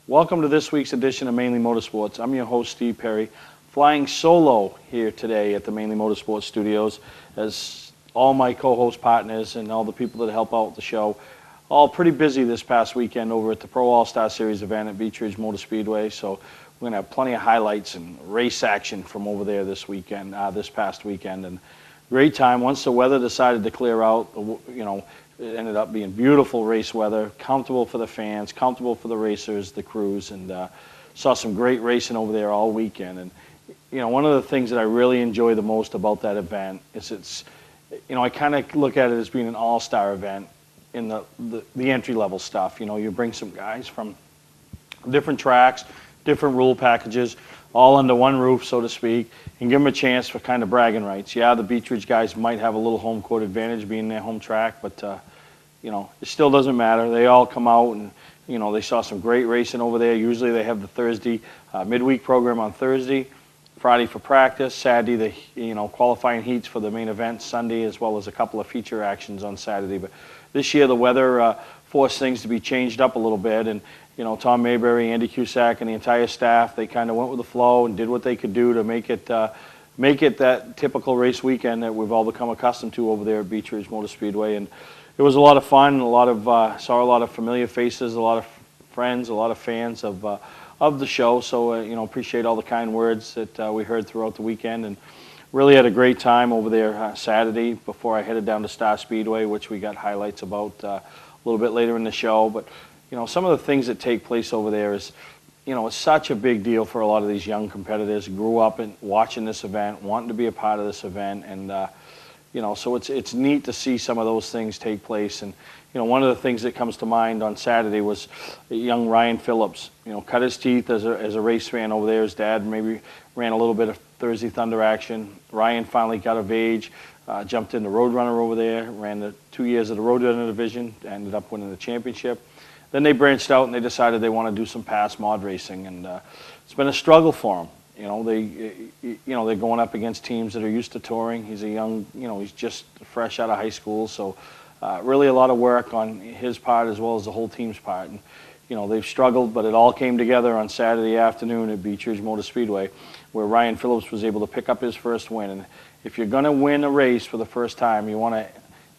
Welcome to this week's edition of Mainly Motorsports. I'm your host, Steve Perry, flying solo here today at the Mainly Motorsports studios, as all my co-host partners and all the people that help out with the show, all pretty busy this past weekend over at the Pro All-Star Series event at Beech Motor Speedway. So we're going to have plenty of highlights and race action from over there this weekend, this past weekend. And great time. Once the weather decided to clear out, it ended up being beautiful race weather, comfortable for the fans, comfortable for the racers, the crews, and saw some great racing over there all weekend. And one of the things that I really enjoy the most about that event is I kind of look at it as being an all-star event in the entry-level stuff. You bring some guys from different tracks, different rule packages, all under one roof, so to speak, and give them a chance for kind of bragging rights. Yeah, the Beech guys might have a little home court advantage being their home track, but it still doesn't matter. They all come out and, they saw some great racing over there. Usually they have the Thursday midweek program on Thursday, Friday for practice, Saturday the qualifying heats for the main event, Sunday, as well as a couple of feature actions on Saturday. But this year the weather forced things to be changed up a little bit, and Tom Mayberry, Andy Cusack, and the entire staff, they kind of went with the flow and did what they could do to make it that typical race weekend that we've all become accustomed to over there at Beech Motor Speedway. And it was a lot of fun. Saw a lot of familiar faces, a lot of friends, a lot of fans of the show. So appreciate all the kind words that we heard throughout the weekend, and really had a great time over there Saturday before I headed down to Star Speedway, which we got highlights about a little bit later in the show. But some of the things that take place over there is, it's such a big deal for a lot of these young competitors who grew up watching this event, wanting to be a part of this event, and so it's neat to see some of those things take place. And one of the things that comes to mind on Saturday was young Ryan Phillips. Cut his teeth as a race fan over there. His dad maybe ran a little bit of Thursday Thunder action. Ryan finally got of age, jumped into Roadrunner over there, ran the 2 years of the Roadrunner division, ended up winning the championship. Then they branched out and they decided they want to do some pass mod racing, and it's been a struggle for them. They're going up against teams that are used to touring. He's a young, he's just fresh out of high school, so really a lot of work on his part as well as the whole team's part. And they've struggled, but it all came together on Saturday afternoon at Beech Motor Speedway, where Ryan Phillips was able to pick up his first win. And if you're going to win a race for the first time, you want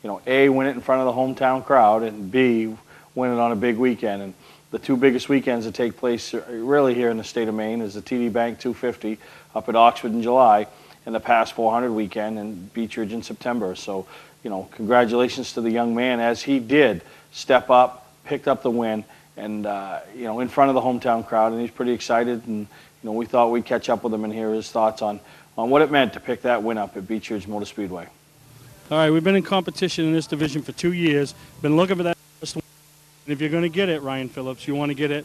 to, A, win it in front of the hometown crowd, and B, win it on a big weekend. And the two biggest weekends that take place really here in the state of Maine is the TD Bank 250 up at Oxford in July, and the Pass 400 weekend in Beech in September. So, congratulations to the young man, as he did step up, picked up the win, and in front of the hometown crowd, and he's pretty excited. And we thought we'd catch up with him and hear his thoughts on what it meant to pick that win up at Beech Motor Speedway. All right, we've been in competition in this division for 2 years. Been looking for that first one. And if you're going to get it, Ryan Phillips, you want to get it.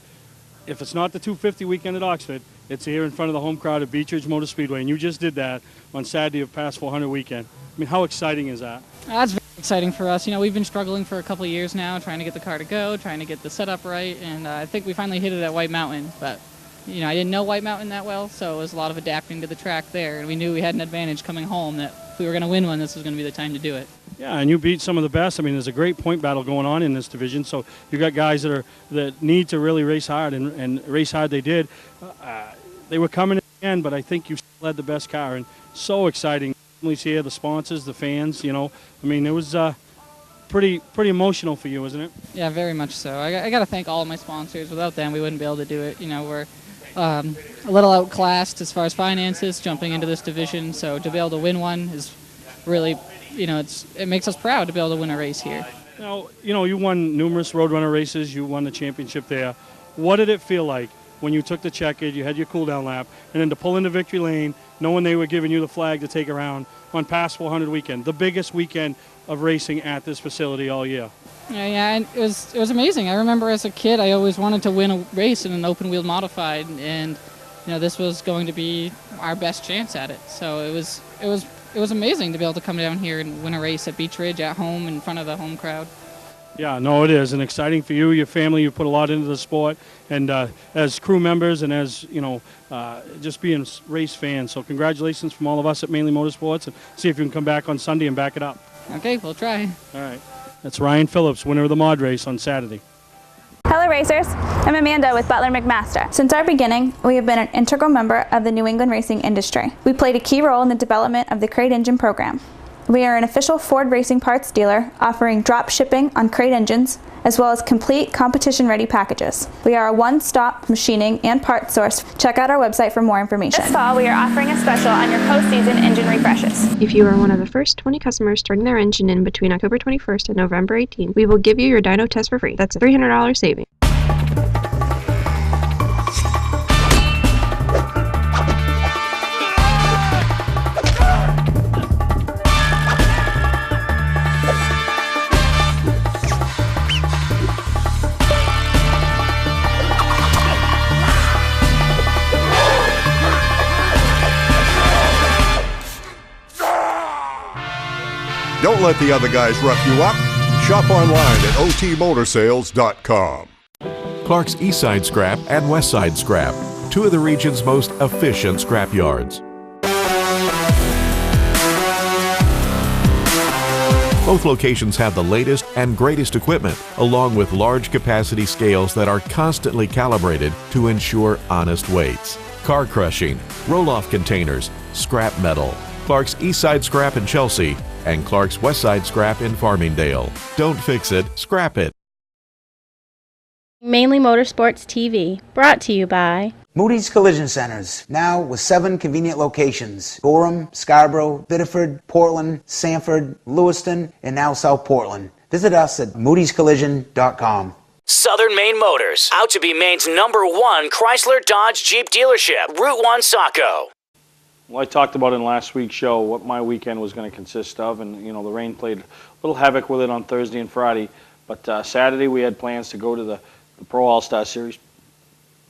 If it's not the 250 weekend at Oxford, it's here in front of the home crowd at Beech Motor Speedway, and you just did that on Saturday of Pass 400 weekend. I mean, how exciting is that? That's very exciting for us. We've been struggling for a couple of years now, trying to get the car to go, trying to get the setup right, and I think we finally hit it at White Mountain. But I didn't know White Mountain that well, so it was a lot of adapting to the track there, and we knew we had an advantage coming home that if we were going to win one, this was going to be the time to do it. Yeah, and you beat some of the best. I mean, there's a great point battle going on in this division, so you got guys that need to really race hard, and race hard they did. They were coming in the end, but I think you still had the best car, and so exciting. Families here, the sponsors, the fans, I mean, it was pretty emotional for you, wasn't it? Yeah, very much so. I got to thank all of my sponsors. Without them, we wouldn't be able to do it. We're a little outclassed as far as finances jumping into this division, so to be able to win one is really, it makes us proud to be able to win a race here. Now, you won numerous Roadrunner races. You won the championship there. What did it feel like when you took the checkered, you had your cool-down lap, and then to pull into victory lane, knowing they were giving you the flag to take around on Pass 400 weekend, the biggest weekend of racing at this facility all year? Yeah, and it was amazing. I remember as a kid, I always wanted to win a race in an open-wheel modified, and this was going to be our best chance at it. So it was amazing to be able to come down here and win a race at Beech Ridge at home in front of the home crowd. Yeah, no, it is, and exciting for you, your family. You put a lot into the sport, and as crew members, and as just being race fans. So congratulations from all of us at Mainely Motorsports, and see if you can come back on Sunday and back it up. Okay, we'll try. All right, that's Ryan Phillips, winner of the mod race on Saturday. Hello, racers. I'm Amanda with Butler McMaster. Since our beginning, we have been an integral member of the New England racing industry. We played a key role in the development of the crate engine program. We are an official Ford racing parts dealer offering drop shipping on crate engines as well as complete competition-ready packages. We are a one-stop machining and parts source. Check out our website for more information. This fall, we are offering a special on your post-season engine refreshes. If you are one of the first 20 customers turning their engine in between October 21st and November 18th, we will give you your dyno test for free. That's a $300 savings. Don't let the other guys rough you up. Shop online at otmotorsales.com. Clark's Eastside Scrap and Westside Scrap, two of the region's most efficient scrap yards. Both locations have the latest and greatest equipment, along with large capacity scales that are constantly calibrated to ensure honest weights. Car crushing, roll-off containers, scrap metal. Clark's Eastside Scrap in Chelsea and Clark's Westside Scrap in Farmingdale. Don't fix it, scrap it. Mainely Motorsports TV, brought to you by Moody's Collision Centers, now with 7 convenient locations: Gorham, Scarborough, Biddeford, Portland, Sanford, Lewiston, and now South Portland. Visit us at moodyscollision.com. Southern Maine Motors, out to be Maine's #1 Chrysler Dodge Jeep dealership, Route 1 Saco. Well, I talked about in last week's show what my weekend was going to consist of, and the rain played a little havoc with it on Thursday and Friday. But Saturday we had plans to go to the Pro All-Star Series,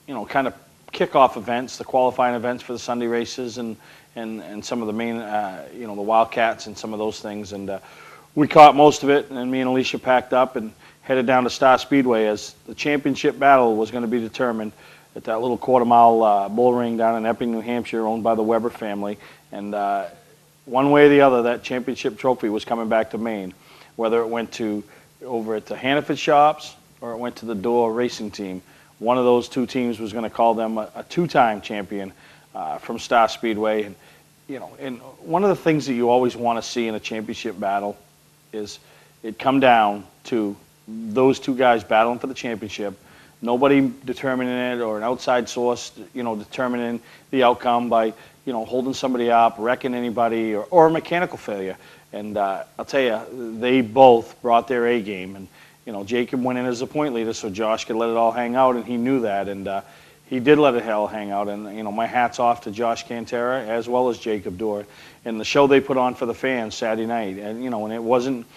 kind of kickoff events, the qualifying events for the Sunday races, and some of the main, the Wildcats and some of those things. And we caught most of it, and me and Alicia packed up and headed down to Star Speedway as the championship battle was going to be determined at that little quarter-mile bull ring down in Epping, New Hampshire, owned by the Weber family. And one way or the other, that championship trophy was coming back to Maine, whether it went to over at the Hannaford shops or it went to the Door Racing Team. One of those two teams was going to call them a two-time champion from Star Speedway. And one of the things that you always want to see in a championship battle is it come down to those two guys battling for the championship. Nobody determining it or an outside source, determining the outcome by, holding somebody up, wrecking anybody, or a mechanical failure. And I'll tell you, they both brought their A game. And, Jacob went in as a point leader so Josh could let it all hang out, and he knew that. And he did let it all hang out. And, my hat's off to Josh Cantera as well as Jacob Dorr and the show they put on for the fans Saturday night. And, and it wasn't...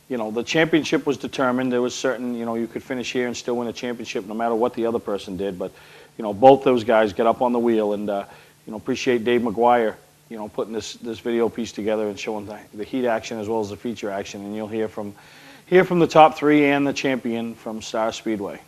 the championship was determined. There was certain, you could finish here and still win a championship no matter what the other person did. But, both those guys get up on the wheel, and, appreciate Dave McGuire, putting this video piece together and showing the heat action as well as the feature action. And you'll hear from the top 3 and the champion from Star Speedway.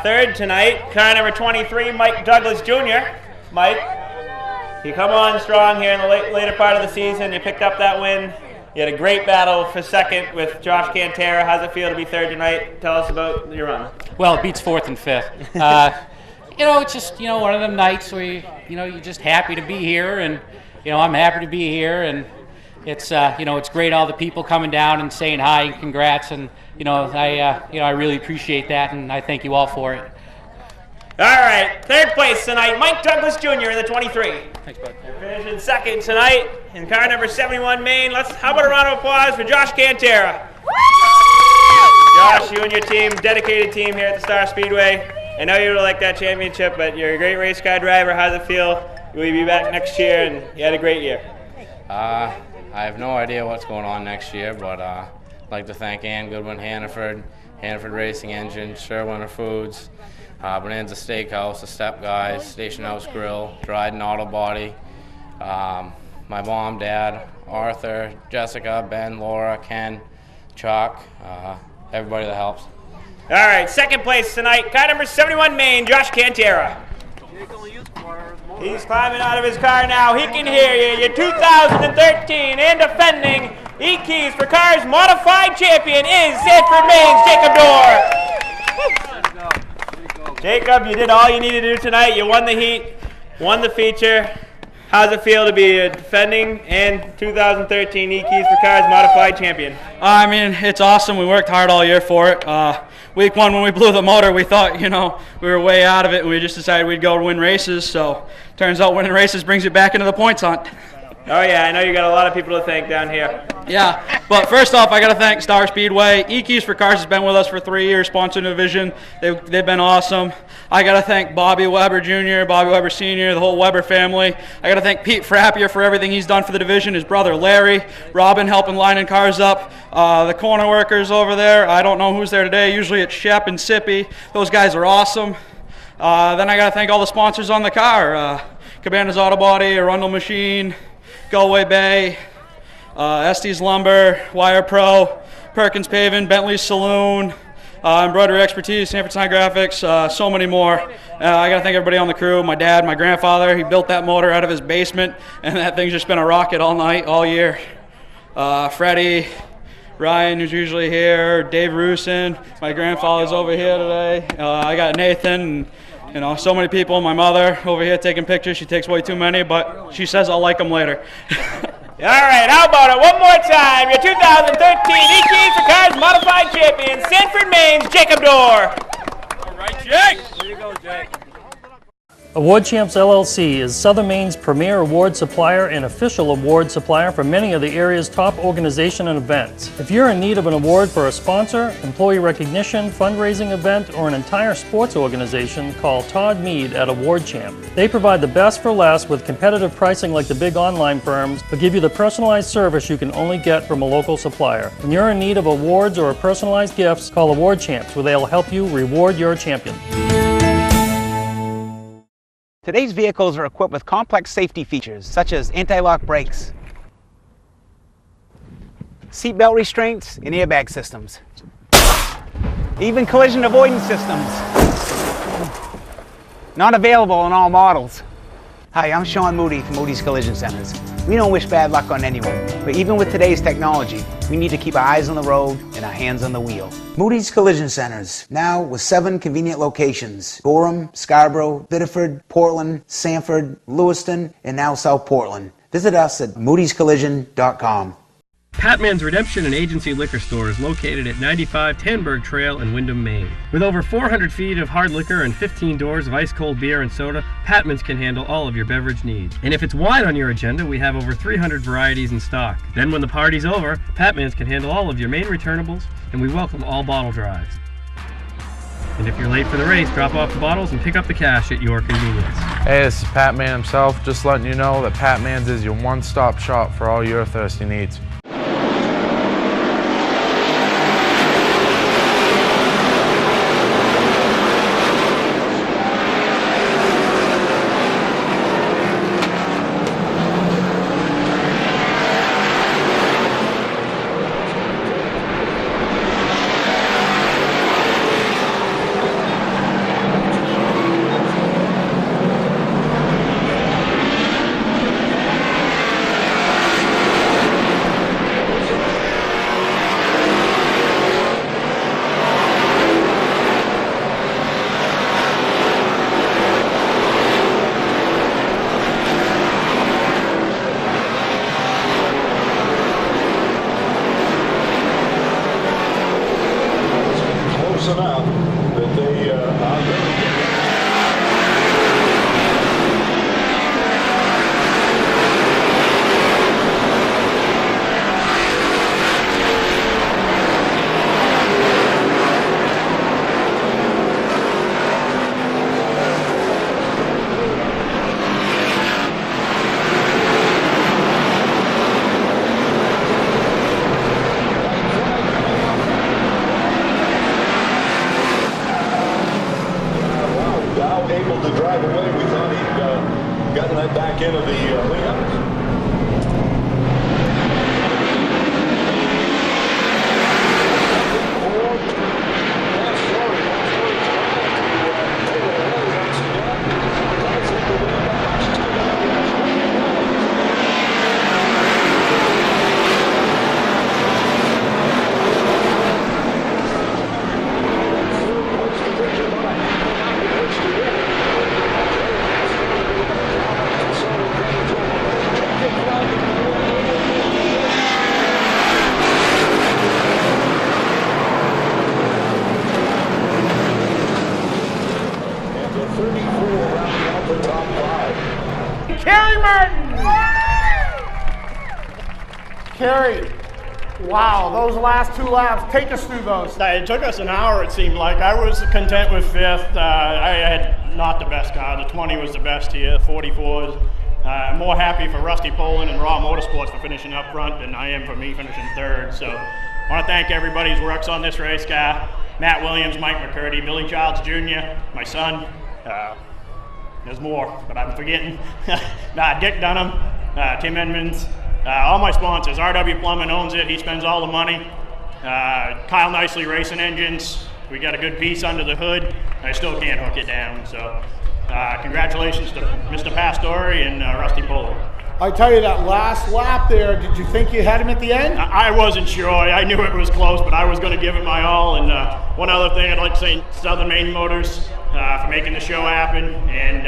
third tonight. Car number 23, Mike Douglas Jr. Mike, you come on strong here in the later part of the season. You picked up that win. You had a great battle for second with Josh Cantera. How's it feel to be third tonight? Tell us about your run. Well, it beats fourth and fifth. It's just, one of them nights where, you're just happy to be here, and, I'm happy to be here, and it's, it's great all the people coming down and saying hi and congrats, and, I really appreciate that, and I thank you all for it. All right, third place tonight, Mike Douglas Jr. in the 23. Thanks, bud. Finishing second tonight in car number 71, Maine. How about a round of applause for Josh Cantera? Josh, you and your team, dedicated team here at the Star Speedway. I know you would like that championship, but you're a great race car driver. How's it feel? Will you be back next year? And you had a great year. I have no idea what's going on next year, but I'd like to thank Ann Goodwin Hannaford, Hannaford Racing Engine, Sherwinner Foods, Bonanza Steakhouse, The Step Guys, Station House Grill, Dryden Auto Body, my mom, dad, Arthur, Jessica, Ben, Laura, Ken, Chuck, everybody that helps. All right, second place tonight, car number 71, Maine, Josh Cantera. He's climbing out of his car now. He can hear you. Your 2013 and defending E-Keys for Cars Modified Champion is Sanford, Maine's Jacob Dorr. Jacob, you did all you needed to do tonight. You won the heat, won the feature. How's it feel to be a defending and 2013 E-Keys for Cars Modified Champion? It's awesome. We worked hard all year for it. Week one, when we blew the motor, we thought, we were way out of it, and we just decided we'd go win races. So turns out winning races brings you back into the points hunt. Oh yeah, I know you got a lot of people to thank down here. Yeah, but first off, I got to thank Star Speedway. E-Keys for Cars has been with us for 3 years, sponsoring the division. They've been awesome. I got to thank Bobby Weber Jr., Bobby Weber Sr., the whole Weber family. I got to thank Pete Frappier for everything he's done for the division, his brother Larry, Robin helping lining cars up, the corner workers over there. I don't know who's there today. Usually it's Shep and Sippy. Those guys are awesome. Then I got to thank all the sponsors on the car. Cabana's Auto Body, Arundel Machine, Galway Bay, Estes Lumber, Wire Pro, Perkins Paving, Bentley's Saloon, Embroidery Expertise, Sanford Sign Graphics, so many more. I got to thank everybody on the crew, my dad, my grandfather. He built that motor out of his basement, and that thing's just been a rocket all night, all year. Freddie, Ryan, who's usually here, Dave Rusin, my grandfather's over here today. I got Nathan, and so many people. My mother over here taking pictures. She takes way too many, but she says I'll like them later. All right, how about it? One more time. Your 2013 E-Keys for Cars Modified Champion, Sanford, Maine's Jacob Dorr. All right, Jake. There you go, Jake. Award Champs LLC is Southern Maine's premier award supplier and official award supplier for many of the area's top organizations and events. If you're in need of an award for a sponsor, employee recognition, fundraising event, or an entire sports organization, call Todd Mead at Award Champ. They provide the best for less with competitive pricing like the big online firms, but give you the personalized service you can only get from a local supplier. When you're in need of awards or personalized gifts, call Award Champs, where they'll help you reward your champion. Today's vehicles are equipped with complex safety features such as anti-lock brakes, seatbelt restraints, and airbag systems, even collision avoidance systems. Not available in all models. Hi, I'm Sean Moody from Moody's Collision Centers. We don't wish bad luck on anyone, but even with today's technology, we need to keep our eyes on the road and our hands on the wheel. Moody's Collision Centers, now with 7 convenient locations: Gorham, Scarborough, Biddeford, Portland, Sanford, Lewiston, and now South Portland. Visit us at moodyscollision.com. Patman's Redemption and Agency Liquor Store is located at 95 Tanberg Trail in Windham, Maine. With over 400 feet of hard liquor and 15 doors of ice-cold beer and soda, Patman's can handle all of your beverage needs. And if it's wine on your agenda, we have over 300 varieties in stock. Then when the party's over, Patman's can handle all of your Maine returnables, and we welcome all bottle drives. And if you're late for the race, drop off the bottles and pick up the cash at your convenience. Hey, this is Pat Man himself, just letting you know that Pat Man's is your one-stop shop for all your thirsty needs. of the layout. Kerry, wow, those last 2 laps, take us through those. It took us an hour, it seemed like. I was content with 5th. I had not the best car. The 20 was the best here, 44s. I'm more happy for Rusty Poland and Raw Motorsports for finishing up front than I am for me finishing 3rd. So I want to thank everybody who works on this race car. Matt Williams, Mike McCurdy, Billy Childs Jr., my son. There's more, but I'm forgetting. Dick Dunham, Tim Edmonds. All my sponsors. RW Plumbing owns it. He spends all the money. Kyle Nicely Racing Engines. We got a good piece under the hood. I still can't hook it down. So congratulations to Mr. Pastore and Rusty Poland. I tell you, that last lap there, did you think you had him at the end? I wasn't sure. I knew it was close, but I was going to give it my all. And one other thing, I'd like to thank Southern Maine Motors for making the show happen, and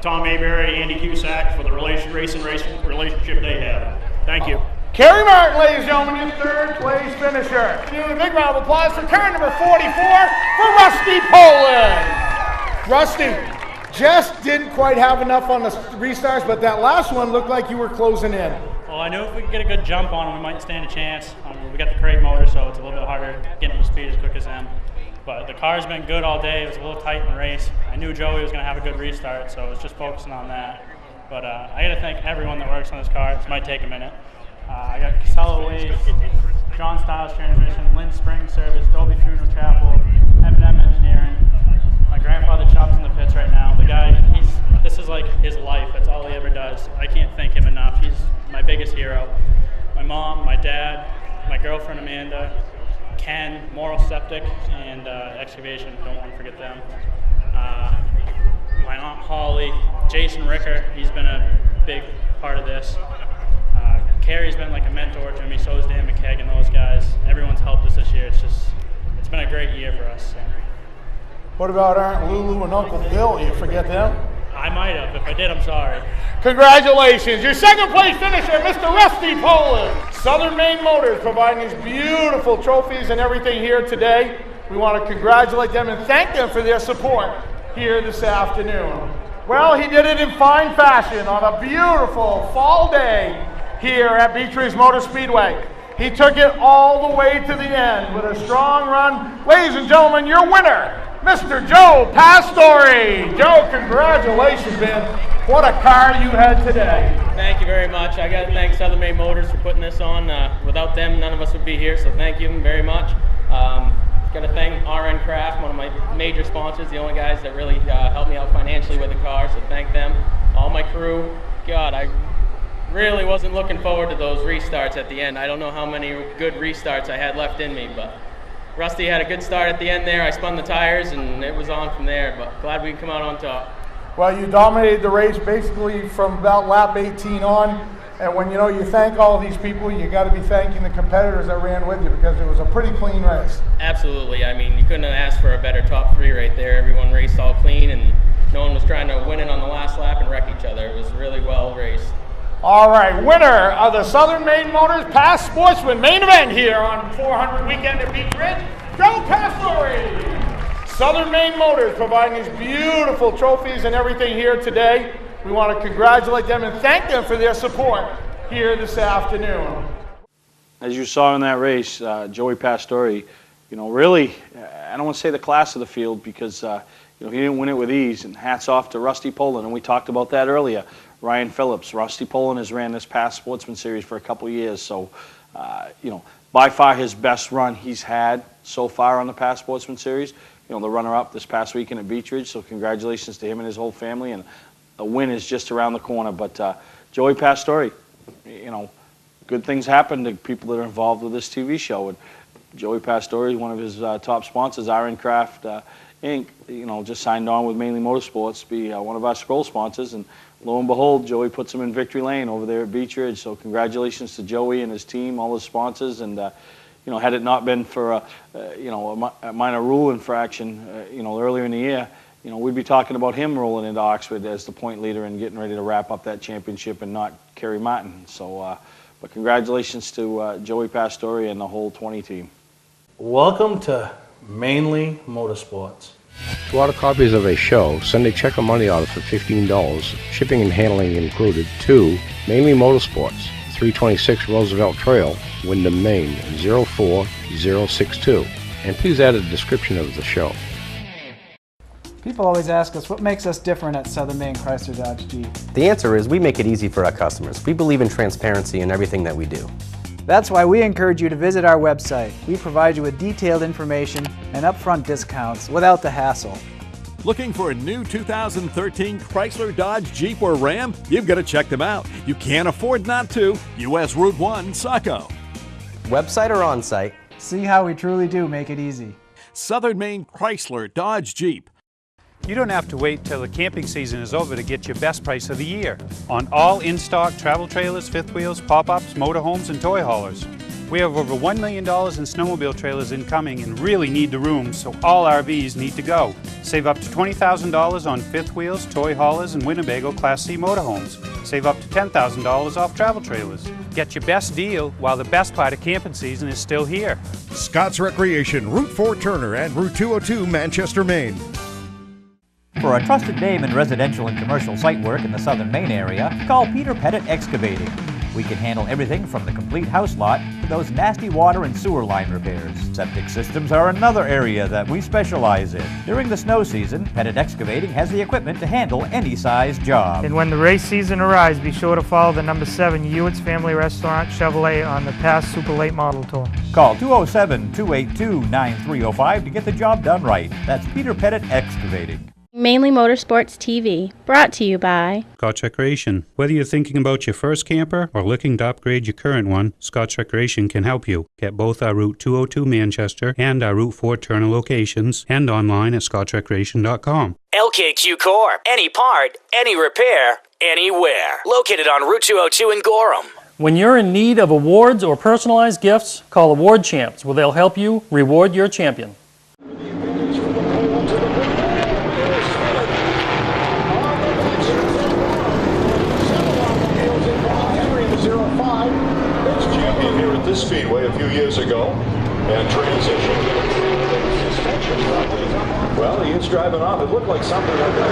Tom Mayberry, Andy Cusack for the racing relationship they have. Thank you. Kerry Martin, ladies and gentlemen, your 3rd place finisher. Give a big round of applause for car number 44 for Rusty Poland. Rusty, just didn't quite have enough on the restarts, but that last one looked like you were closing in. Well, I knew if we could get a good jump on them, we might stand a chance. We got the crate motor, so it's a little bit harder getting them to speed as quick as them. But the car's been good all day. It was a little tight in the race. I knew Joey was going to have a good restart, so I was just focusing on that. But I got to thank everyone that works on this car. This might take a minute. I got Casella Waves, John Stiles Transmission, Lynn Spring Service, Dolby Funeral Chapel, M&M Engineering. My grandfather Chubb's in the pits right now. The guy, this is like his life. That's all he ever does. I can't thank him enough. He's my biggest hero. My mom, my dad, my girlfriend Amanda, Ken, Moral Septic, and Excavation. Don't want to forget them. My Aunt Holly, Jason Ricker, he's been a big part of this. Carrie's been like a mentor to me, so is Dan McKegg and those guys. Everyone's helped us this year. It's been a great year for us. So. What about Aunt Lulu and Uncle Bill? You forget them? I might have. If I did, I'm sorry. Congratulations. Your 2nd place finisher, Mr. Rusty Poland. Southern Maine Motors providing these beautiful trophies and everything here today. We want to congratulate them and thank them for their support here this afternoon. Well, he did it in fine fashion on a beautiful fall day here at Beech Ridge Motor Speedway. He took it all the way to the end with a strong run. Ladies and gentlemen, your winner, Mr. Joe Pastore. Joe, congratulations, man. What a car you had today. Thank you very much. I got to thank Southern Maine Motors for putting this on. Without them, none of us would be here, so thank you very much. Got to thank RN Craft, one of my major sponsors, the only guys that really helped me out financially with the car, so thank them. All my crew. God, I really wasn't looking forward to those restarts at the end. I don't know how many good restarts I had left in me, but Rusty had a good start at the end there. I spun the tires, and it was on from there, but glad we can come out on top. Well, you dominated the race basically from about lap 18 on. And when you thank all these people, you got to be thanking the competitors that ran with you, because it was a pretty clean race. Absolutely. I mean, you couldn't have asked for a better top 3 right there. Everyone raced all clean, and no one was trying to win it on the last lap and wreck each other. It was really well raced. All right, winner of the Southern Maine Motors Past Sportsman main event here on 400 weekend at Beech Ridge, Joe Pastore. Southern Maine Motors providing these beautiful trophies and everything here today. We want to congratulate them and thank them for their support here this afternoon. As you saw in that race, Joey Pastore, really, I don't want to say the class of the field, because he didn't win it with ease, and hats off to Rusty Poland, and we talked about that earlier. Ryan Phillips, Rusty Poland has ran this Past Sportsman Series for a couple of years, so by far his best run he's had so far on the Past Sportsman Series. The runner-up this past weekend at Beech Ridge, so congratulations to him and his whole family, and a win is just around the corner. But Joey Pastore, you know, good things happen to people that are involved with this TV show. And Joey Pastore, one of his top sponsors, Ironcraft Inc., you know, just signed on with Mainely Motorsports to be one of our scroll sponsors. And lo and behold, Joey puts him in victory lane over there at Beech Ridge. So congratulations to Joey and his team, all his sponsors. And you know, had it not been for you know, a minor rule infraction, you know, earlier in the year, you know, we'd be talking about him rolling into Oxford as the point leader and getting ready to wrap up that championship and not Kerry Martin. So, but congratulations to Joey Pastore and the whole 20 team. Welcome to Mainely Motorsports. To order copies of a show, send a check or money order for $15, shipping and handling included, to Mainely Motorsports, 326 Roosevelt Trail, Windham, Maine, 04062. And please add a description of the show. People always ask us what makes us different at Southern Maine Chrysler Dodge Jeep. The answer is we make it easy for our customers. We believe in transparency in everything that we do. That's why we encourage you to visit our website. We provide you with detailed information and upfront discounts without the hassle. Looking for a new 2013 Chrysler, Dodge, Jeep, or Ram? You've got to check them out. You can't afford not to. US Route 1, Saco. Website or on-site? See how we truly do make it easy. Southern Maine Chrysler, Dodge, Jeep. You don't have to wait till the camping season is over to get your best price of the year on all in-stock travel trailers, fifth wheels, pop-ups, motorhomes, and toy haulers. We have over $1 million in snowmobile trailers incoming and really need the room, so all RVs need to go. Save up to $20,000 on fifth wheels, toy haulers, and Winnebago Class C motorhomes. Save up to $10,000 off travel trailers. Get your best deal while the best part of camping season is still here. Scott's Recreation, Route 4 Turner and Route 202 Manchester, Maine. For a trusted name in residential and commercial site work in the Southern Maine area, call Peter Pettit Excavating. We can handle everything from the complete house lot to those nasty water and sewer line repairs. Septic systems are another area that we specialize in. During the snow season, Pettit Excavating has the equipment to handle any size job. And when the race season arrives, be sure to follow the number 7 Hewitt's Family Restaurant Chevrolet on the past Super Late Model Tour. Call 207-282-9305 to get the job done right. That's Peter Pettit Excavating. Mainly Motorsports TV, brought to you by Scotch Recreation. Whether you're thinking about your first camper or looking to upgrade your current one, Scotch Recreation can help you. Get both our Route 202 Manchester and our Route 4 Turner locations and online at scotchrecreation.com. LKQ Core. Any part, any repair, anywhere. Located on Route 202 in Gorham. When you're in need of awards or personalized gifts, call Award Champs, where they'll help you reward your champion. This Speedway a few years ago and transitioned. Well, he is driving off. It looked like something like that.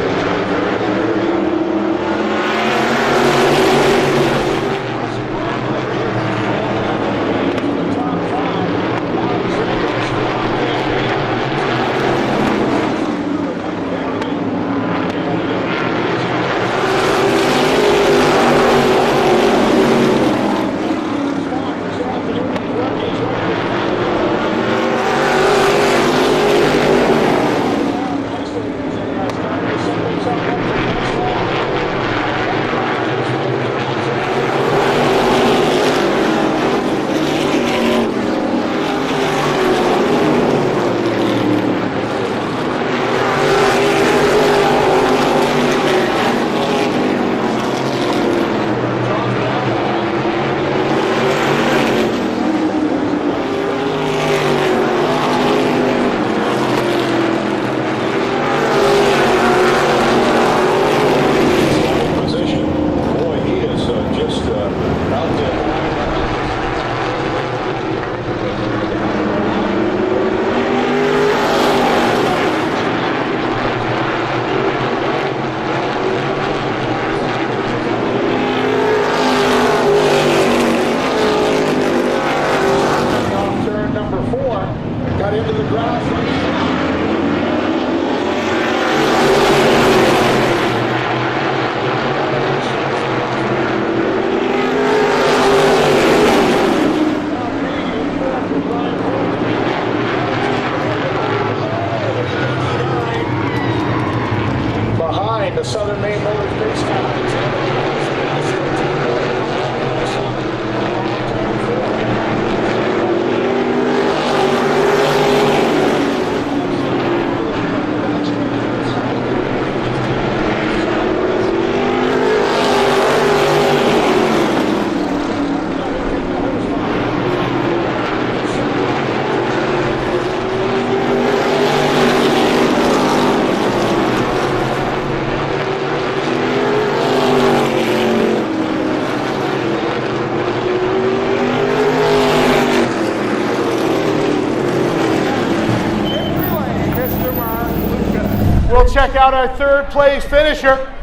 we'll check out our third place finisher.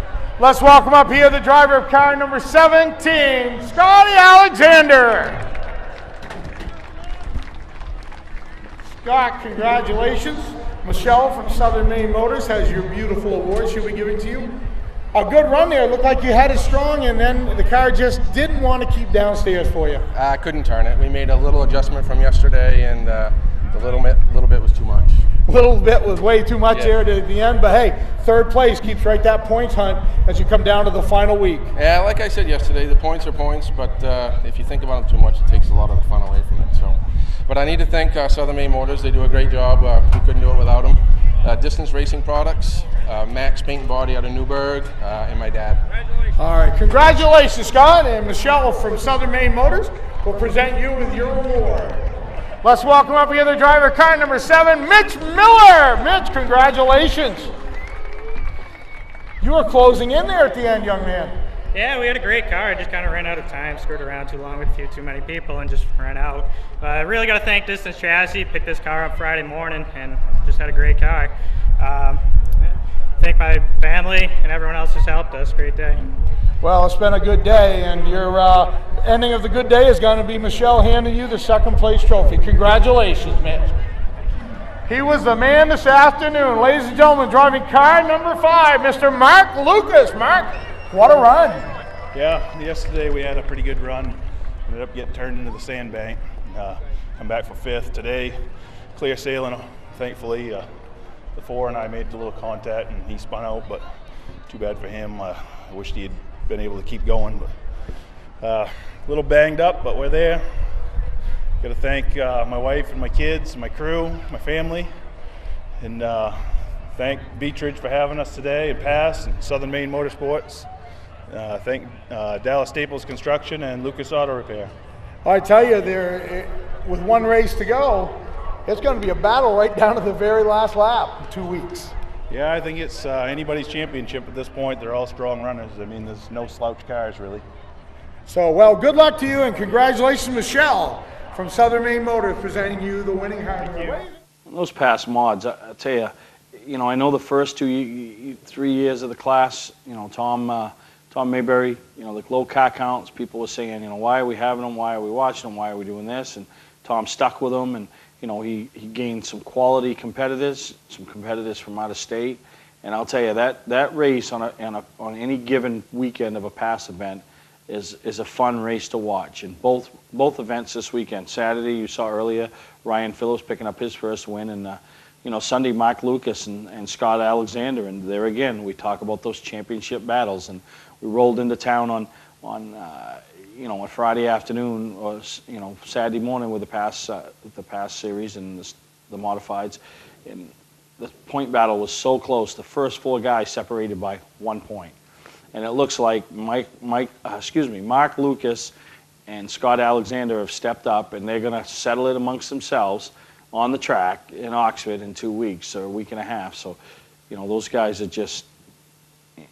Let's welcome up here the driver of car number 17, Scotty Alexander. Scott, congratulations. Michelle from Southern Maine Motors has your beautiful award she'll be giving to you. A good run there. It looked like you had it strong, and then the car just didn't want to keep downstairs for you. I couldn't turn it. We made a little adjustment from yesterday, and the little bit was too much. A little bit was way too much there at the end, but hey, third place keeps right that points hunt as you come down to the final week. Yeah, like I said yesterday, the points are points, but if you think about them too much, it takes a lot of the fun away from it. So, but I need to thank Southern Maine Motors. They do a great job. We couldn't do it without them. Distance Racing Products, Max Paint and Body out of Newburgh, and my dad. All right, congratulations, Scott, and Michelle from Southern Maine Motors will present you with your award. Let's welcome up the other driver, car number 7, Mitch Miller. Mitch, congratulations. You were closing in there at the end, young man. Yeah, we had a great car. I just kind of ran out of time, screwed around too long with a few too many people, and just ran out. I really got to thank Distance Chassis. Picked this car up Friday morning, and just had a great car. Thank my family and everyone else who's helped us. Great day. Well, it's been a good day, and your ending of the good day is going to be Michelle handing you the second place trophy. Congratulations, Mitch. He was the man this afternoon. Ladies and gentlemen, driving car number 5, Mr. Mark Lucas. Mark, what a run. Yeah, yesterday we had a pretty good run. Ended up getting turned into the sandbank. Come back for 5th. Today, clear sailing, thankfully. The 4 and I made a little contact, and he spun out, but too bad for him. I wished he had been able to keep going, but a little banged up, but we're there. Got to thank my wife and my kids, my crew, my family, and thank Beech for having us today and Pass and Southern Maine Motorsports. Thank Dallas Staples Construction and Lucas Auto Repair. I tell you, with one race to go, it's going to be a battle right down to the very last lap in 2 weeks. Yeah, I think it's anybody's championship at this point. They're all strong runners. I mean, there's no slouch cars, really. So, well, good luck to you, and congratulations, Michelle from Southern Maine Motors, presenting you the winning hardware. Those past mods, I tell you, I know the first 3 years of the class, Tom Mayberry, the low car counts, people were saying, why are we having them? Why are we watching them? Why are we doing this? And Tom stuck with them, and he gained some quality competitors, some competitors from out of state, and I'll tell you that race on any given weekend of a Pass event is a fun race to watch. And both events this weekend, Saturday you saw earlier Ryan Phillips picking up his first win, and Sunday Mark Lucas and Scott Alexander, and there again we talk about those championship battles. And we rolled into town on a Friday afternoon or Saturday morning with the Pass series and the modifieds, and the point battle was so close. The first 4 guys separated by 1 point, and it looks like Mark Lucas and Scott Alexander have stepped up, and they're going to settle it amongst themselves on the track in Oxford in 2 weeks or a week and a half. So, those guys are just,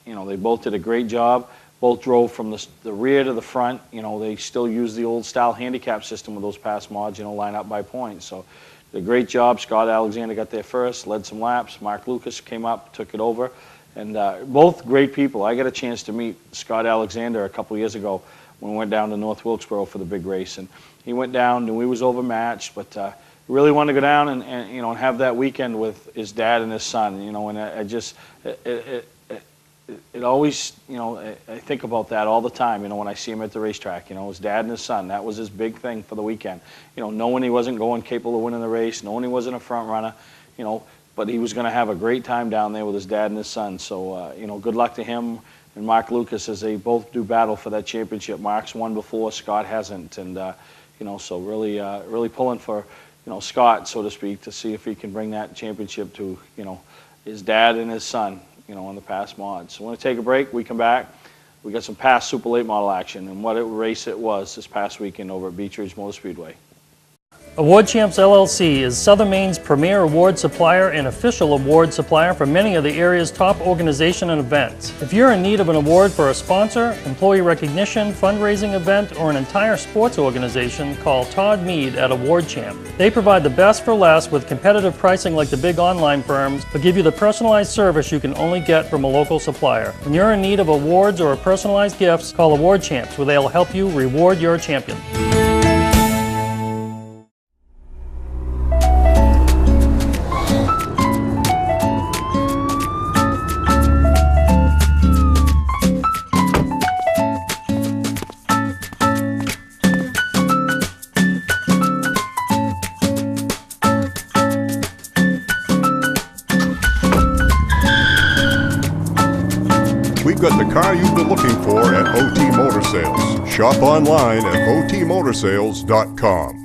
they both did a great job. Both drove from the rear to the front. They still use the old style handicap system with those Pass mods, line up by points. So did a great job. Scott Alexander got there first, led some laps. Mark Lucas came up, took it over. And both great people. I got a chance to meet Scott Alexander a couple years ago when we went down to North Wilkesboro for the big race. And he went down, and we was overmatched, but really wanted to go down and have that weekend with his dad and his son. And I just, it always, I think about that all the time, when I see him at the racetrack, his dad and his son. That was his big thing for the weekend. Knowing he wasn't going capable of winning the race, knowing he wasn't a front runner, but he was going to have a great time down there with his dad and his son. So, good luck to him and Mark Lucas as they both do battle for that championship. Mark's won before, Scott hasn't. And, so really pulling for, Scott, so to speak, to see if he can bring that championship to, his dad and his son. On the Pass mods. So we're going to take a break. We come back. We got some Pass Super Late Model action and what a race it was this past weekend over at Beech Motor Speedway. Award Champs LLC is Southern Maine's premier award supplier and official award supplier for many of the area's top organizations and events. If you're in need of an award for a sponsor, employee recognition, fundraising event, or an entire sports organization, call Todd Mead at Award Champ. They provide the best for less with competitive pricing like the big online firms, but give you the personalized service you can only get from a local supplier. When you're in need of awards or personalized gifts, call Award Champs, where they'll help you reward your champion. We've got the car you've been looking for at OT Motor Sales. Shop online at otmotorsales.com.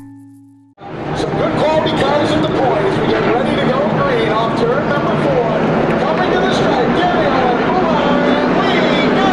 Some good quality cars at the points. We get ready to go green off turn number 4. Coming to the stripe. Carry on. Move on. We go.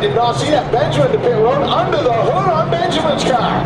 Did not see that Benjamin to pit road under the hood on Benjamin's car.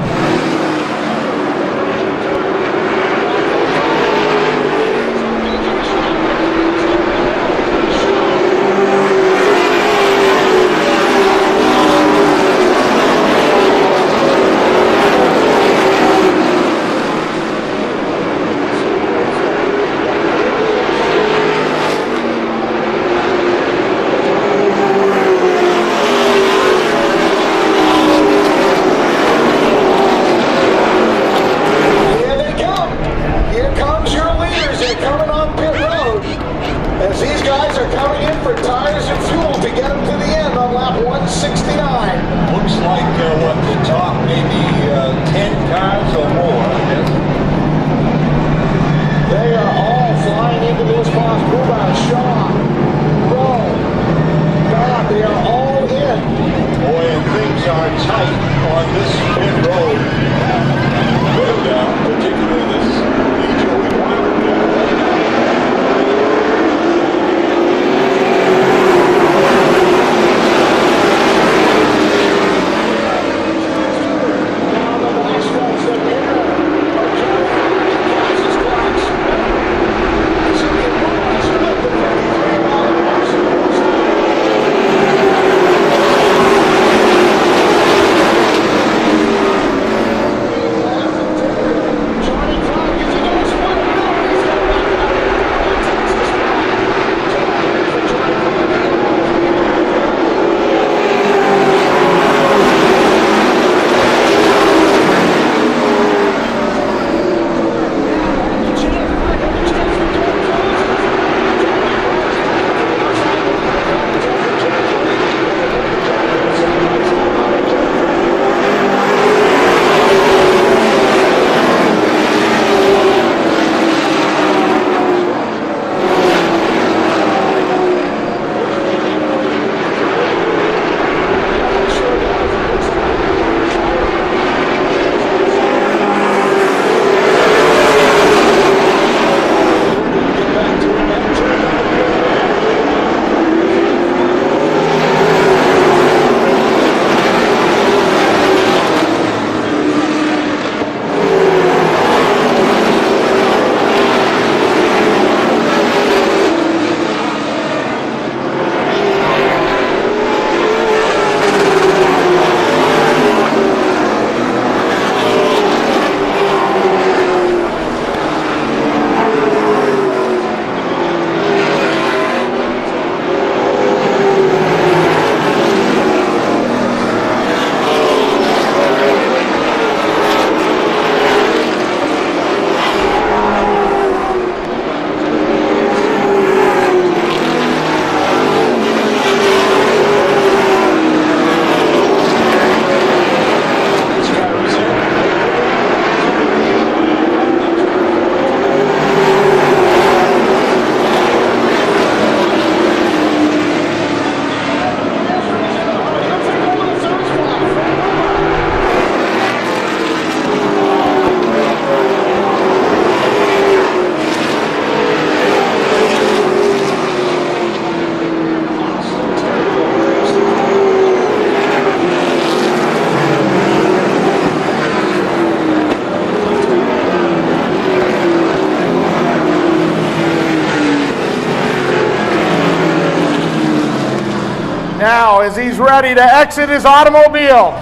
Now, as he's ready to exit his automobile,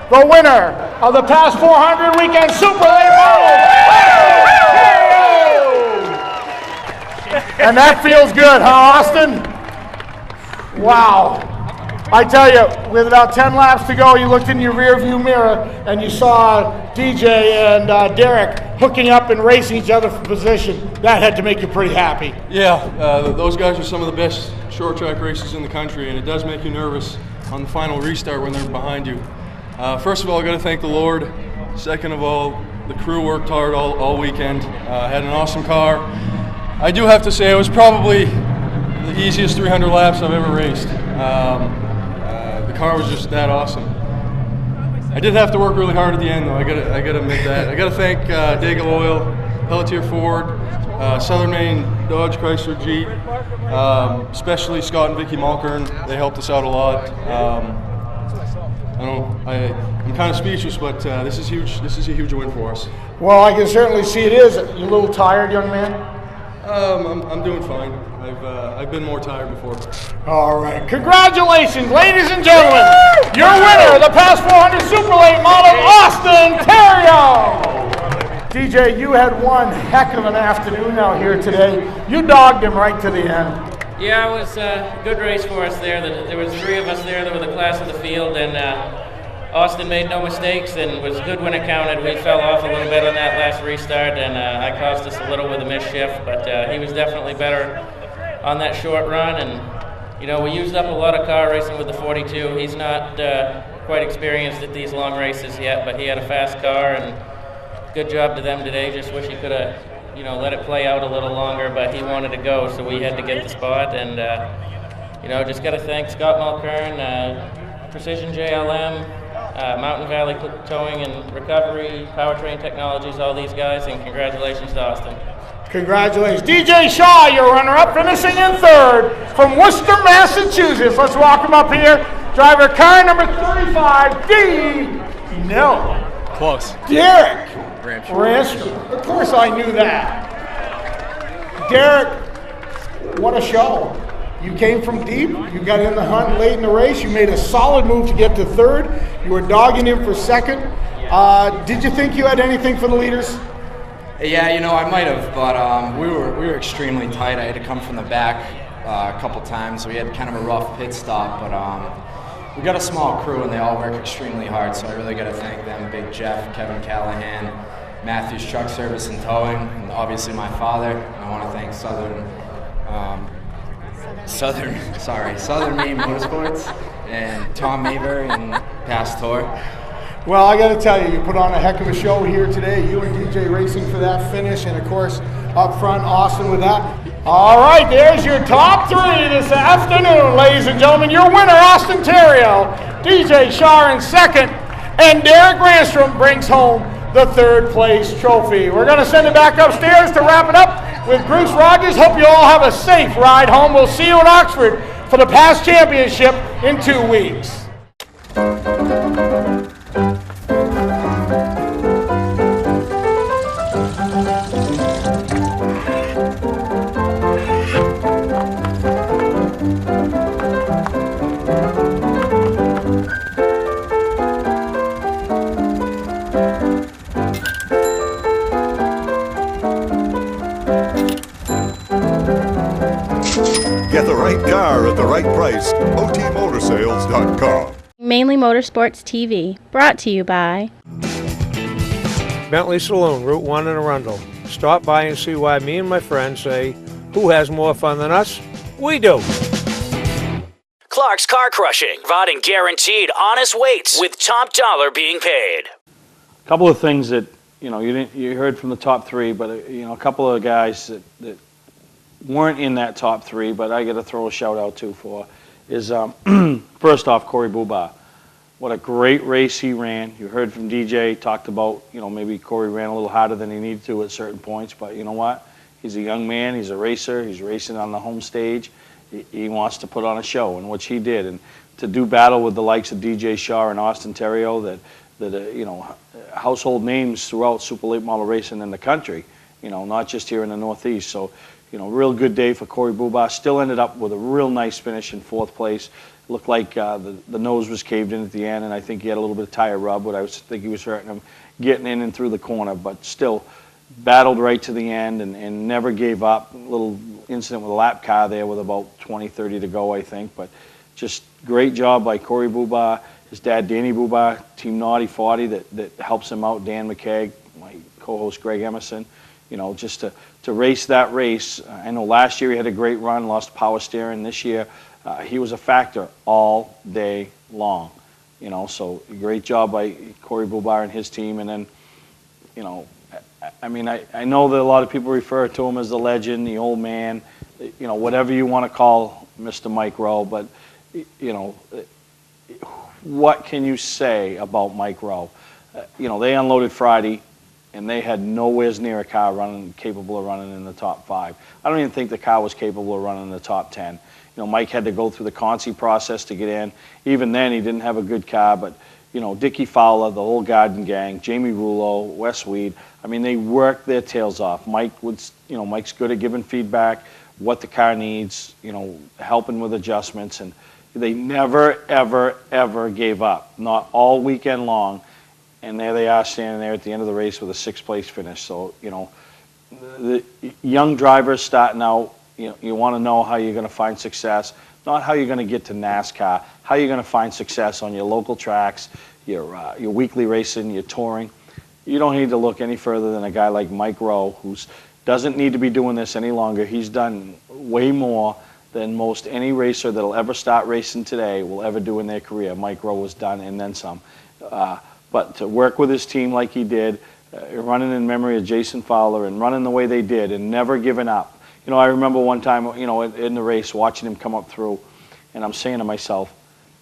the winner of the past 400 weekend Super Late Model. And that feels good, huh, Austin? Wow. I tell you, with about 10 laps to go, you looked in your rear view mirror and you saw DJ and Derek hooking up and racing each other for position. That had to make you pretty happy. Yeah, those guys are some of the best short track races in the country, and it does make you nervous on the final restart when they're behind you. First of all, I got to thank the Lord. Second of all, the crew worked hard all weekend. Had an awesome car. I do have to say it was probably the easiest 300 laps I've ever raced. The car was just that awesome. I did have to work really hard at the end, though. I gotta admit that. I gotta thank Daigle Oil, Pelletier Ford, Southern Maine Dodge Chrysler Jeep, especially Scott and Vicky Malkern. They helped us out a lot. I'm kind of speechless, but this is huge. This is a huge win for us. Well, I can certainly see it is. You a little tired, young man? I'm doing fine. I've been more tired before. All right. Congratulations, ladies and gentlemen. Your winner of the past 400 Super Late Model, Austin Terrio. DJ, you had one heck of an afternoon out here today. You dogged him right to the end. Yeah, it was a good race for us there. There was 3 of us there that were the class of the field, and Austin made no mistakes and was good when it counted. We fell off a little bit on that last restart, and I cost us a little with a missed shift, but he was definitely better on that short run. And you know, we used up a lot of car racing with the 42. He's not quite experienced at these long races yet, but he had a fast car, and good job to them today. Just wish he could have, you know, let it play out a little longer, but he wanted to go, so we had to get the spot. And you know, just got to thank Scott Malkern, Precision JLM, Mountain Valley Towing and Recovery, Powertrain Technologies, all these guys, and congratulations to Austin. Congratulations. DJ Shaw, your runner-up, finishing in 3rd from Worcester, Massachusetts. Let's walk him up here. Driver car number 35, No. Close. Derek Ranstrom. Of course I knew that. Derek, what a show. You came from deep, you got in the hunt late in the race, you made a solid move to get to 3rd, you were dogging him for 2nd. Did you think you had anything for the leaders? Yeah, you know, I might have, but we were extremely tight. I had to come from the back a couple times. We had kind of a rough pit stop, but we got a small crew and they all work extremely hard, so I really got to thank them. Big Jeff, Kevin Callahan, Matthews Truck Service and Towing, and obviously my father. I want to thank Southern Maine Motorsports and Tom Mayberry and Pastor. Well, I got to tell you, you put on a heck of a show here today. You and DJ racing for that finish, and of course, up front, Austin with that. All right, there's your top 3 this afternoon, ladies and gentlemen. Your winner, Austin Terrio, DJ Shaw in 2nd, and Derek Ranstrom brings home the 3rd place trophy. We're going to send it back upstairs to wrap it up with Bruce Rogers. Hope you all have a safe ride home. We'll see you in Oxford for the past championship in 2 weeks. Get the right car at the right price. OTMotorsales.com. Mainely Motorsports TV, brought to you by Bentley Saloon, Route 1 in Arundel. Stop by and see why me and my friends say, who has more fun than us? We do. Clark's Car Crushing, providing guaranteed honest weights with top dollar being paid. A couple of things that you heard from the top 3, but a couple of guys that weren't in that top 3, but I got to throw a shout out to for is first off, Corey Bubar. What a great race he ran. You heard from DJ, talked about, maybe Corey ran a little harder than he needed to at certain points, but you know what? He's a young man, he's a racer, he's racing on the home stage. He wants to put on a show, and which he did. And to do battle with the likes of DJ Shaw and Austin Terrio, that household names throughout super late model racing in the country, not just here in the Northeast. So, real good day for Corey Buba. Still ended up with a real nice finish in 4th place. Looked like the nose was caved in at the end, and I think he had a little bit of tire rub, but I think he was hurting him getting in and through the corner, but still battled right to the end and never gave up. A little incident with a lap car there with about 20, 30 to go, I think, but just great job by Corey Buba, his dad Danny Buba, Team Naughty 40 that helps him out, Dan McKeag, my co-host Greg Emerson, just to race that race. I know last year he had a great run, lost power steering. This year he was a factor all day long, so great job by Corey Buba and his team. And then, I mean, I know that a lot of people refer to him as the legend, the old man, whatever you want to call Mr. Mike Rowe, but, what can you say about Mike Rowe? They unloaded Friday, and they had nowhere near a car capable of running in the top 5. I don't even think the car was capable of running in the top 10. Mike had to go through the Consi process to get in. Even then, he didn't have a good car, but, Dickie Fowler, the whole Garden Gang, Jamie Rouleau, Wes Weed, I mean, they worked their tails off. Mike's good at giving feedback, what the car needs, helping with adjustments, and they never, ever, ever gave up, not all weekend long. And there they are standing there at the end of the race with a 6th place finish. So, the young drivers starting out, you want to know how you're going to find success, not how you're going to get to NASCAR, how you're going to find success on your local tracks, your weekly racing, your touring. You don't need to look any further than a guy like Mike Rowe, who doesn't need to be doing this any longer. He's done way more than most any racer that'll ever start racing today will ever do in their career. Mike Rowe was done and then some. But to work with his team like he did, running in memory of Jason Fowler and running the way they did and never giving up. I remember one time, in the race, watching him come up through, and I'm saying to myself,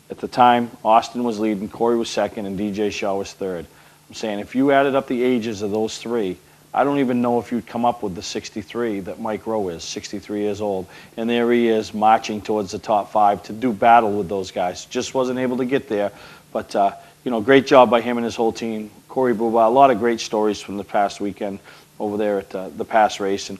at the time, Austin was leading, Corey was 2nd, and DJ Shaw was 3rd. I'm saying, if you added up the ages of those 3, I don't even know if you'd come up with the 63 that Mike Rowe is, 63 years old. And there he is marching towards the top 5 to do battle with those guys. Just wasn't able to get there. But, great job by him and his whole team. Corey Buba, a lot of great stories from the past weekend over there at the past race. And,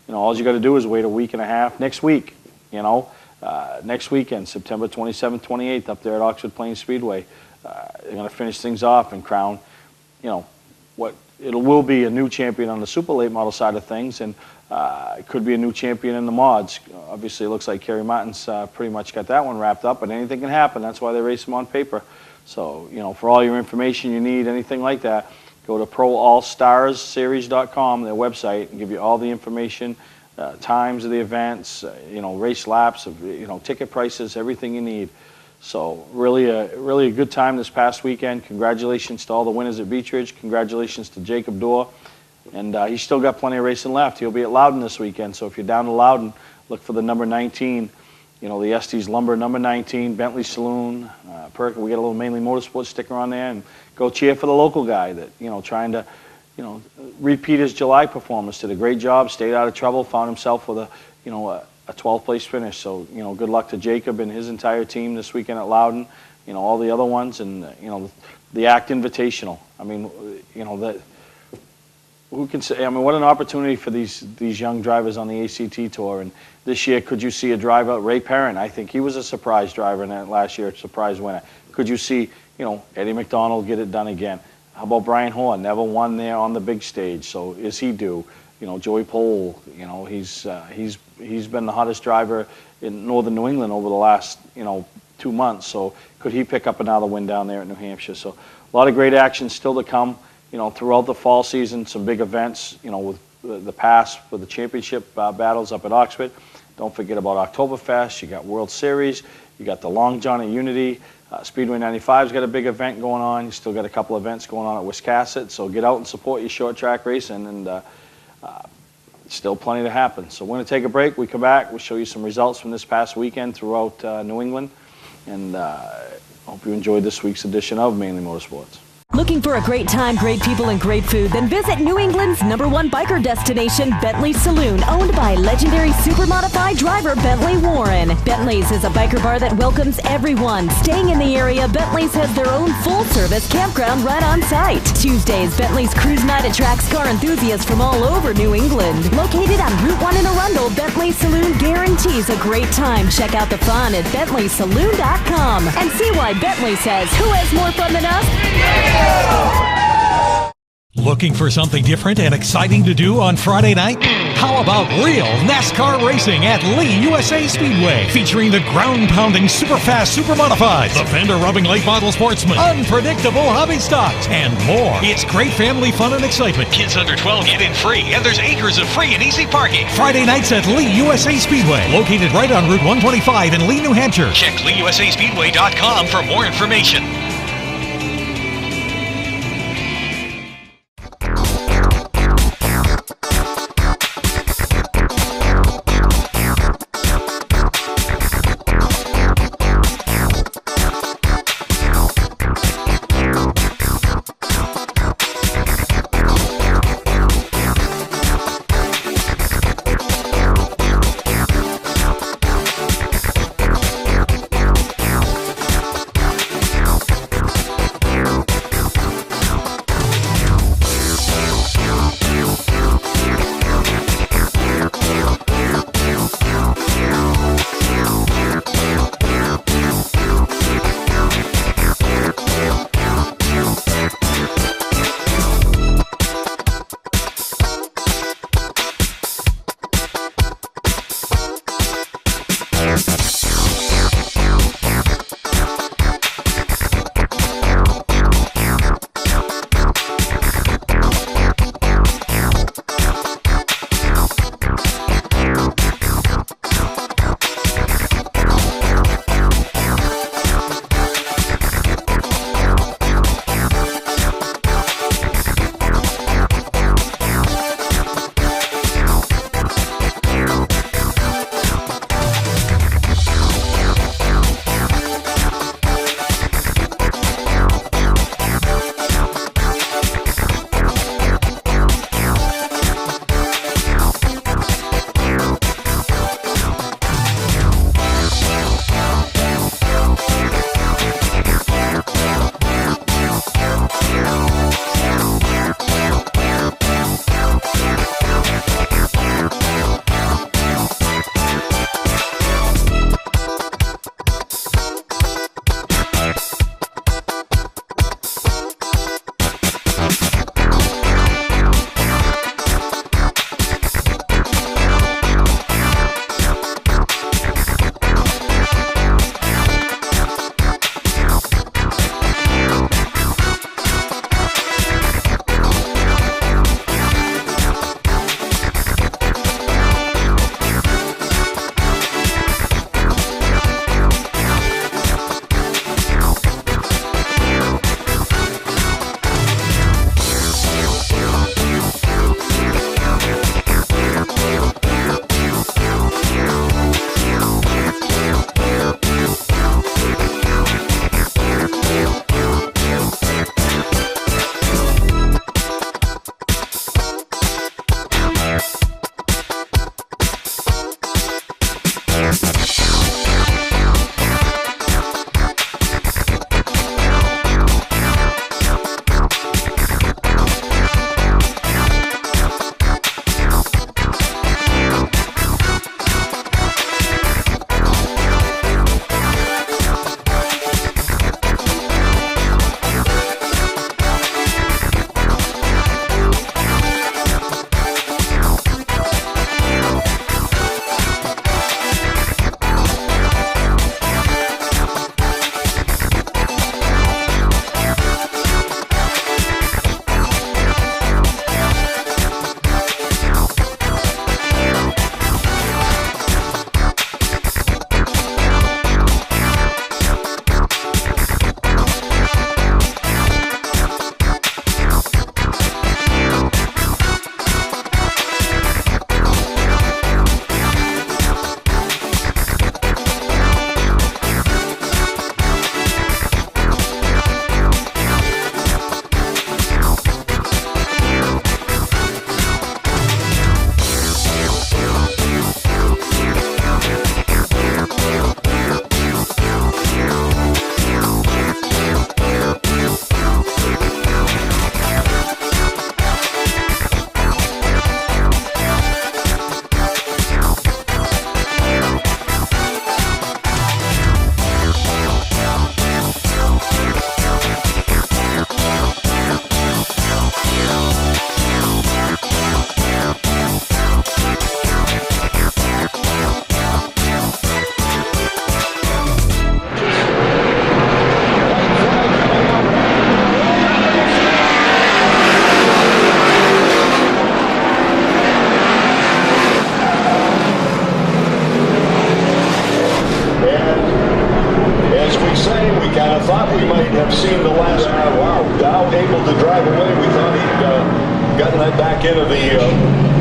all you got to do is wait a week and a half. Next week, next weekend, September 27th, 28th, up there at Oxford Plains Speedway. They're going to finish things off and crown, what it will be a new champion on the super late model side of things, and it could be a new champion in the mods. Obviously, it looks like Kerry Martin's pretty much got that one wrapped up, but anything can happen. That's why they race them on paper. So, for all your information you need, anything like that, go to ProAllStarsSeries.com, their website, and give you all the information, times of the events, race laps, ticket prices, everything you need. So really a good time this past weekend. Congratulations to all the winners at Beech Ridge. Congratulations to Jacob Dorr. And he's still got plenty of racing left. He'll be at Loudon this weekend. So if you're down to Loudon, look for the number 19. The Estes Lumber number 19, Bentley Saloon, Perk. We got a little Mainely Motorsports sticker on there. And go cheer for the local guy that, trying to, repeat his July performance. Did a great job, stayed out of trouble, found himself with a 12th place finish. So, good luck to Jacob and his entire team this weekend at Loudon, all the other ones, and, the ACT Invitational. I mean, who can say, what an opportunity for these young drivers on the ACT Tour. And this year, could you see a driver, Ray Perrin? I think he was a surprise driver in that last year, surprise winner. Could you see, Eddie McDonald get it done again? How about Brian Horn? Never won there on the big stage, so is he due? Joey Pohl, he's been the hottest driver in northern New England over the last, 2 months. So could he pick up another win down there at New Hampshire? So a lot of great action still to come, throughout the fall season. Some big events, with the pass for the championship battles up at Oxford. Don't forget about Oktoberfest. You got World Series. You got the Long John at Unity. Speedway 95's got a big event going on. You still got a couple events going on at Wiscasset. So get out and support your short track racing, and still plenty to happen. So we're going to take a break. We come back. We'll show you some results from this past weekend throughout New England. And hope you enjoyed this week's edition of Mainely Motorsports. Looking for a great time, great people, and great food? Then visit New England's #1 biker destination, Bentley's Saloon, owned by legendary supermodified driver Bentley Warren. Bentley's is a biker bar that welcomes everyone. Staying in the area, Bentley's has their own full-service campground right on site. Tuesdays, Bentley's Cruise Night attracts car enthusiasts from all over New England. Located on Route 1 in Arundel, Bentley's Saloon guarantees a great time. Check out the fun at BentleySaloon.com and see why Bentley says, who has more fun than us? Looking for something different and exciting to do on Friday night? How about real NASCAR racing at Lee USA Speedway, featuring the ground-pounding, super-fast, super-modifieds, the fender-rubbing late model sportsman, unpredictable hobby stocks, and more. It's great family fun and excitement. Kids under 12 get in free, and there's acres of free and easy parking. Friday nights at Lee USA Speedway, located right on Route 125 in Lee, New Hampshire. Check LeeUSASpeedway.com for more information. drive away. We thought he'd gotten that back end of the